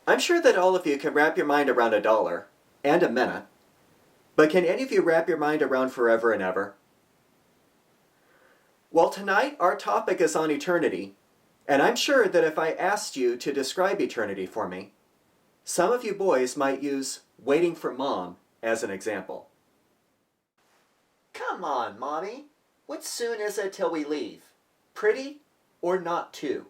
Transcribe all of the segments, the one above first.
I'm sure that all of you can wrap your mind around a dollar and a minute, but can any of you wrap your mind around forever and ever? Well, tonight our topic is on eternity, and I'm sure that if I asked you to describe eternity for me, some of you boys might use waiting for mom as an example. Come on, Mommy. What soon is it till we leave? Pretty or not too?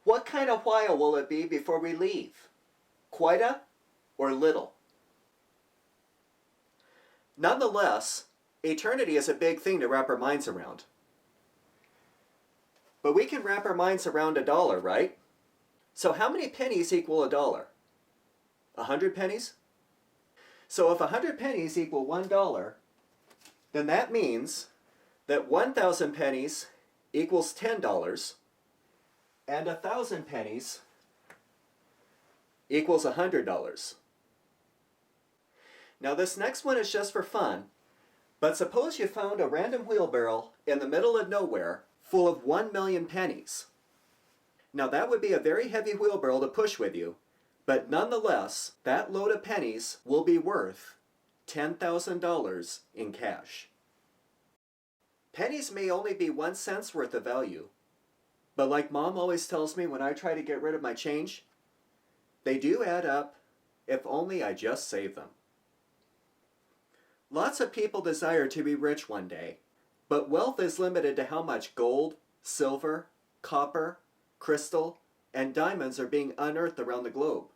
What kind of while will it be before we leave? Quite a or little? Nonetheless, eternity is a big thing to wrap our minds around. But we can wrap our minds around a dollar, right? So how many pennies equal a dollar? 100 pennies? So if 100 pennies equal $1, then that means that 1,000 pennies equals $10, and 1,000 pennies equals $100. Now this next one is just for fun, but suppose you found a random wheelbarrow in the middle of nowhere full of 1,000,000 pennies. Now that would be a very heavy wheelbarrow to push with you, but nonetheless, that load of pennies will be worth $10,000 in cash. Pennies may only be 1 cent's worth of value, but like Mom always tells me when I try to get rid of my change, they do add up if only I just save them. Lots of people desire to be rich one day, but wealth is limited to how much gold, silver, copper, crystal, and diamonds are being unearthed around the globe.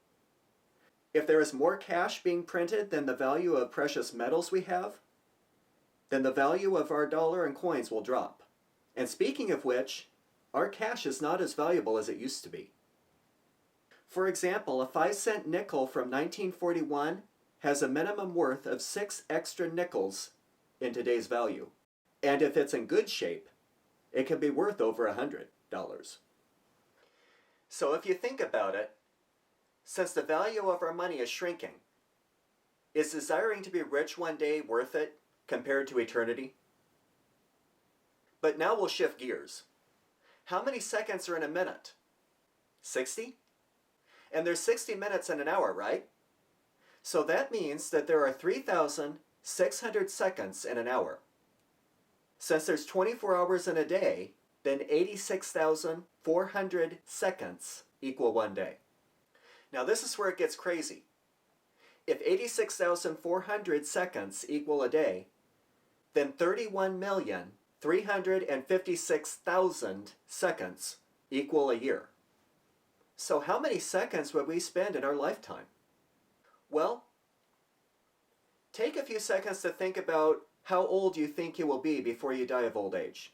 If there is more cash being printed than the value of precious metals we have, then the value of our dollar and coins will drop. And speaking of which, our cash is not as valuable as it used to be. For example, a 5-cent nickel from 1941 has a minimum worth of 6 extra nickels in today's value. And if it's in good shape, it can be worth over $100. So if you think about it, since the value of our money is shrinking, is desiring to be rich one day worth it compared to eternity? But now we'll shift gears. How many seconds are in a minute? 60? And there's 60 minutes in an hour, right? So that means that there are 3,600 seconds in an hour. Since there's 24 hours in a day, then 86,400 seconds equal 1 day. Now this is where it gets crazy. If 86,400 seconds equal a day, then 31,356,000 seconds equal a year. So how many seconds would we spend in our lifetime? Well, take a few seconds to think about how old you think you will be before you die of old age.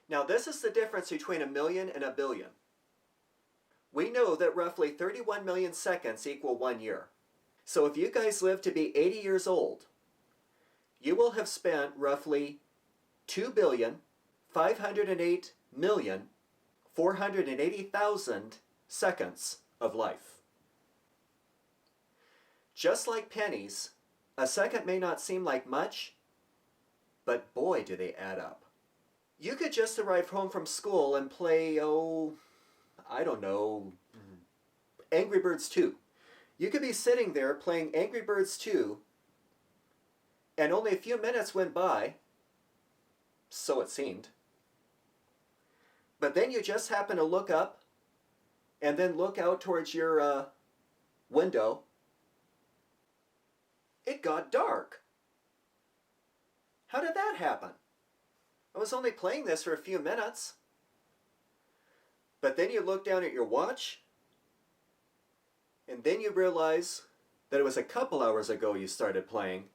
Now this is the difference between a million and a billion. We know that roughly 31 million seconds equal 1 year. So if you guys live to be 80 years old, you will have spent roughly 2,508,480,000 seconds of life. Just like pennies, a second may not seem like much, but boy do they add up. You could just arrive home from school and play, I don't know, Angry Birds 2. You could be sitting there playing Angry Birds 2, and only a few minutes went by, so it seemed. But then you just happen to look up, and then look out towards your window. It got dark. How did that happen? I was only playing this for a few minutes. But then you look down at your watch, and then you realize that it was a couple hours ago you started playing,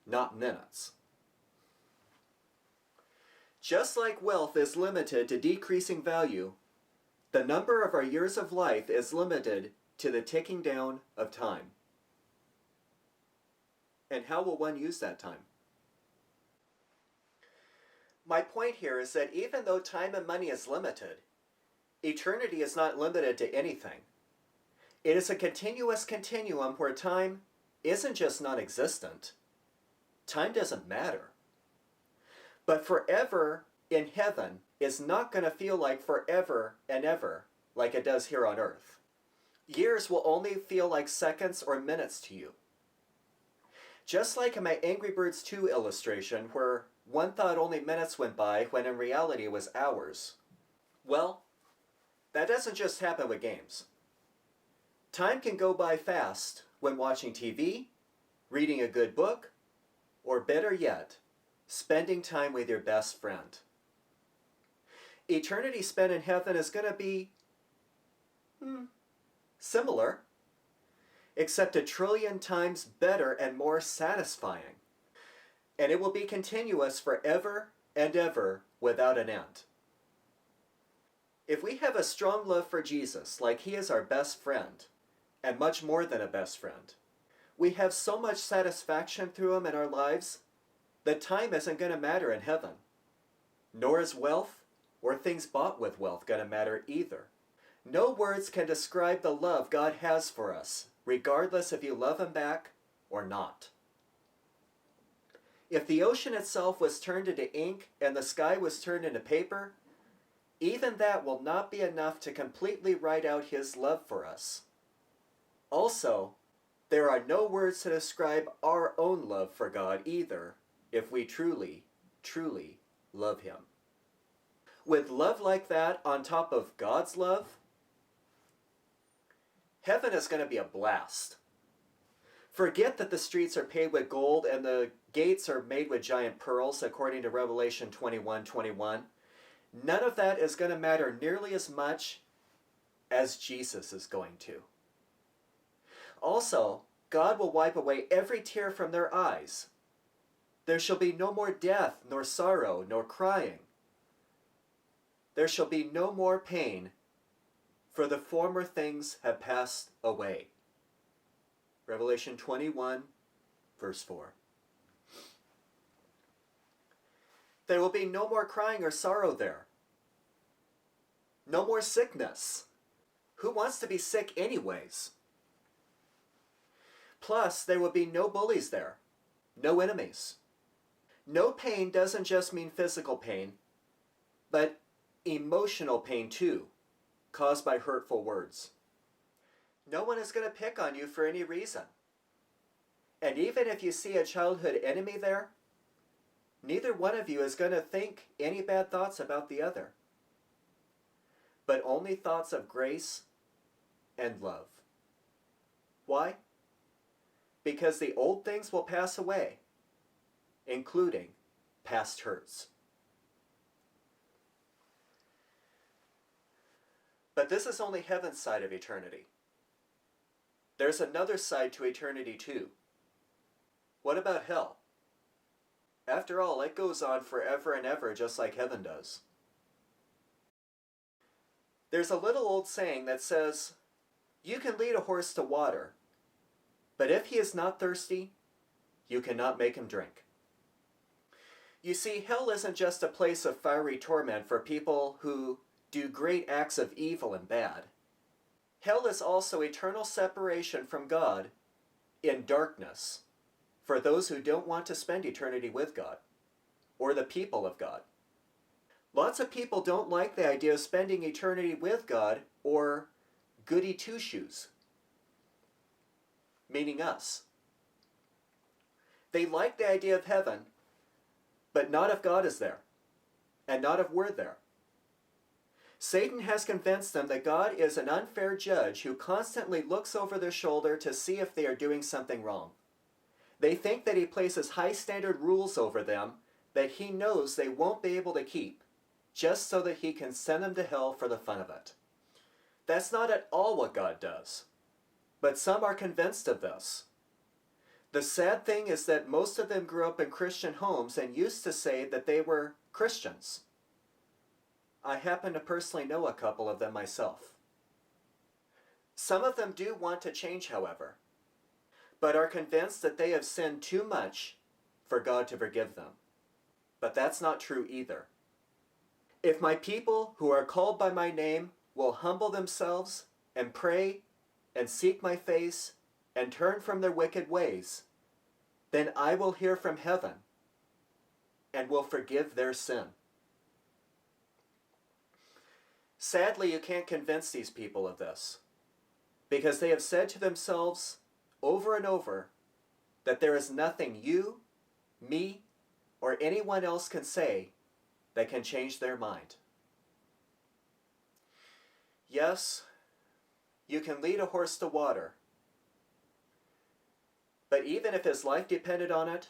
not minutes. Just like wealth is limited to decreasing value, the number of our years of life is limited to the ticking down of time. And how will one use that time? My point here is that even though time and money is limited, eternity is not limited to anything. It is a continuous continuum where time isn't just non-existent. Time doesn't matter. But forever in heaven is not going to feel like forever and ever like it does here on earth. Years will only feel like seconds or minutes to you. Just like in my Angry Birds 2 illustration, where one thought only minutes went by when in reality it was hours. Well, that doesn't just happen with games. Time can go by fast when watching TV, reading a good book, or better yet, spending time with your best friend. Eternity spent in heaven is going to be similar, except 1,000,000,000,000 times better and more satisfying. And it will be continuous forever and ever without an end. If we have a strong love for Jesus, like he is our best friend, and much more than a best friend, we have so much satisfaction through him in our lives that time isn't going to matter in heaven. Nor is wealth or things bought with wealth going to matter either. No words can describe the love God has for us, regardless if you love him back or not. If the ocean itself was turned into ink and the sky was turned into paper, even that will not be enough to completely write out his love for us. Also, there are no words to describe our own love for God either, if we truly, truly love him. With love like that on top of God's love, heaven is going to be a blast. Forget that the streets are paved with gold and the gates are made with giant pearls, according to Revelation 21:21. None of that is going to matter nearly as much as Jesus is going to. Also, God will wipe away every tear from their eyes. There shall be no more death, nor sorrow, nor crying. There shall be no more pain, for the former things have passed away. Revelation 21, verse 4. There will be no more crying or sorrow there. No more sickness. Who wants to be sick anyways? Plus, there will be no bullies there. No enemies. No pain doesn't just mean physical pain, but emotional pain too, caused by hurtful words. No one is going to pick on you for any reason. And even if you see a childhood enemy there, neither one of you is going to think any bad thoughts about the other, but only thoughts of grace and love. Why? Because the old things will pass away, including past hurts. But this is only heaven's side of eternity. There's another side to eternity too. What about hell? After all, it goes on forever and ever just like heaven does. There's a little old saying that says, you can lead a horse to water, but if he is not thirsty, you cannot make him drink. You see, hell isn't just a place of fiery torment for people who do great acts of evil and bad. Hell is also eternal separation from God in darkness for those who don't want to spend eternity with God or the people of God. Lots of people don't like the idea of spending eternity with God or goody two-shoes, meaning us. They like the idea of heaven, but not if God is there, and not if we're there. Satan has convinced them that God is an unfair judge who constantly looks over their shoulder to see if they are doing something wrong. They think that he places high standard rules over them that he knows they won't be able to keep, just so that he can send them to hell for the fun of it. That's not at all what God does, but some are convinced of this. The sad thing is that most of them grew up in Christian homes and used to say that they were Christians. I happen to personally know a couple of them myself. Some of them do want to change, however, but are convinced that they have sinned too much for God to forgive them. But that's not true either. If my people who are called by my name will humble themselves and pray and seek my face and turn from their wicked ways, then I will hear from heaven and will forgive their sin Sadly, you can't convince these people of this, because they have said to themselves over and over that there is nothing you, me, or anyone else can say that can change their mind. Yes, you can lead a horse to water, but even if his life depended on it,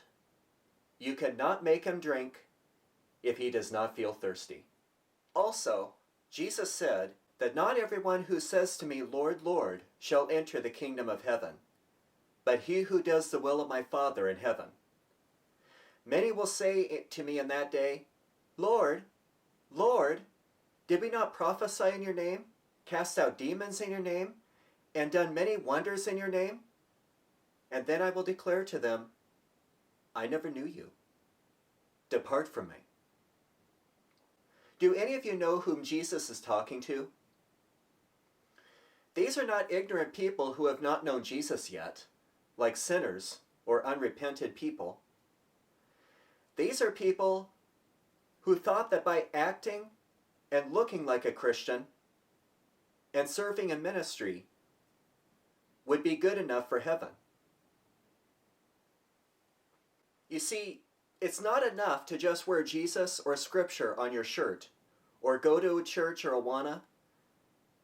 you cannot make him drink if he does not feel thirsty. Also, Jesus said that not everyone who says to me, Lord, Lord, shall enter the kingdom of heaven, but he who does the will of my Father in heaven. Many will say to me in that day, Lord, Lord, did we not prophesy in your name, cast out demons in your name, and done many wonders in your name? And then I will declare to them, I never knew you. Depart from me. Do any of you know whom Jesus is talking to? These are not ignorant people who have not known Jesus yet, like sinners or unrepented people. These are people who thought that by acting and looking like a Christian and serving in ministry would be good enough for heaven. You see, it's not enough to just wear Jesus or Scripture on your shirt, or go to a church or Awana,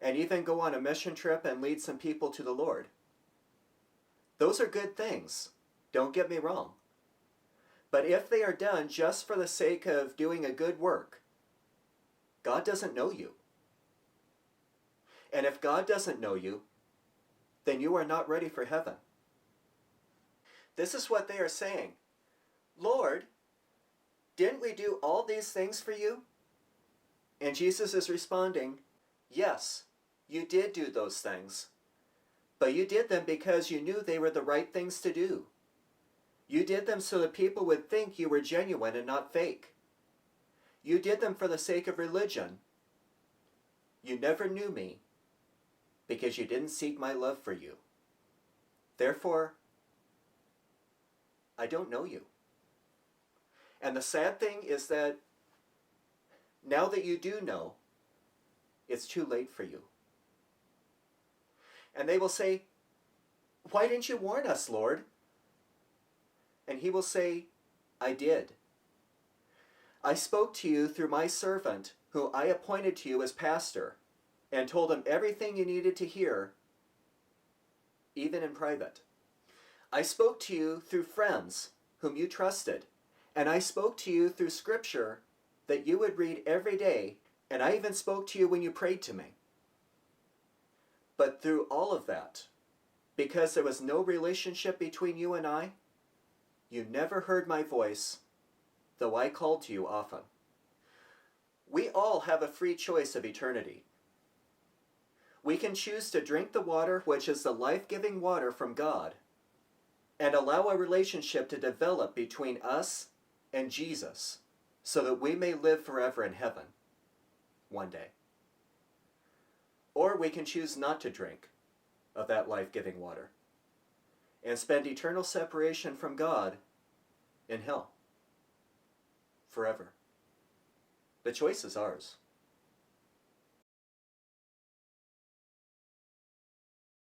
and even go on a mission trip and lead some people to the Lord. Those are good things, don't get me wrong. But if they are done just for the sake of doing a good work, God doesn't know you. And if God doesn't know you, then you are not ready for heaven. This is what they are saying. Lord, didn't we do all these things for you? And Jesus is responding, yes, you did do those things. But you did them because you knew they were the right things to do. You did them so that people would think you were genuine and not fake. You did them for the sake of religion. You never knew me because you didn't seek my love for you. Therefore, I don't know you. And the sad thing is that now that you do know, it's too late for you. And they will say, why didn't you warn us, Lord? And he will say, I did. I spoke to you through my servant, who I appointed to you as pastor, and told him everything you needed to hear, even in private. I spoke to you through friends whom you trusted, and I spoke to you through Scripture that you would read every day, and I even spoke to you when you prayed to me. But through all of that, because there was no relationship between you and I, you never heard my voice, though I called to you often. We all have a free choice of eternity. We can choose to drink the water which is the life-giving water from God, and allow a relationship to develop between us and Jesus, so that we may live forever in heaven one day. Or we can choose not to drink of that life-giving water and spend eternal separation from God in hell forever. The choice is ours.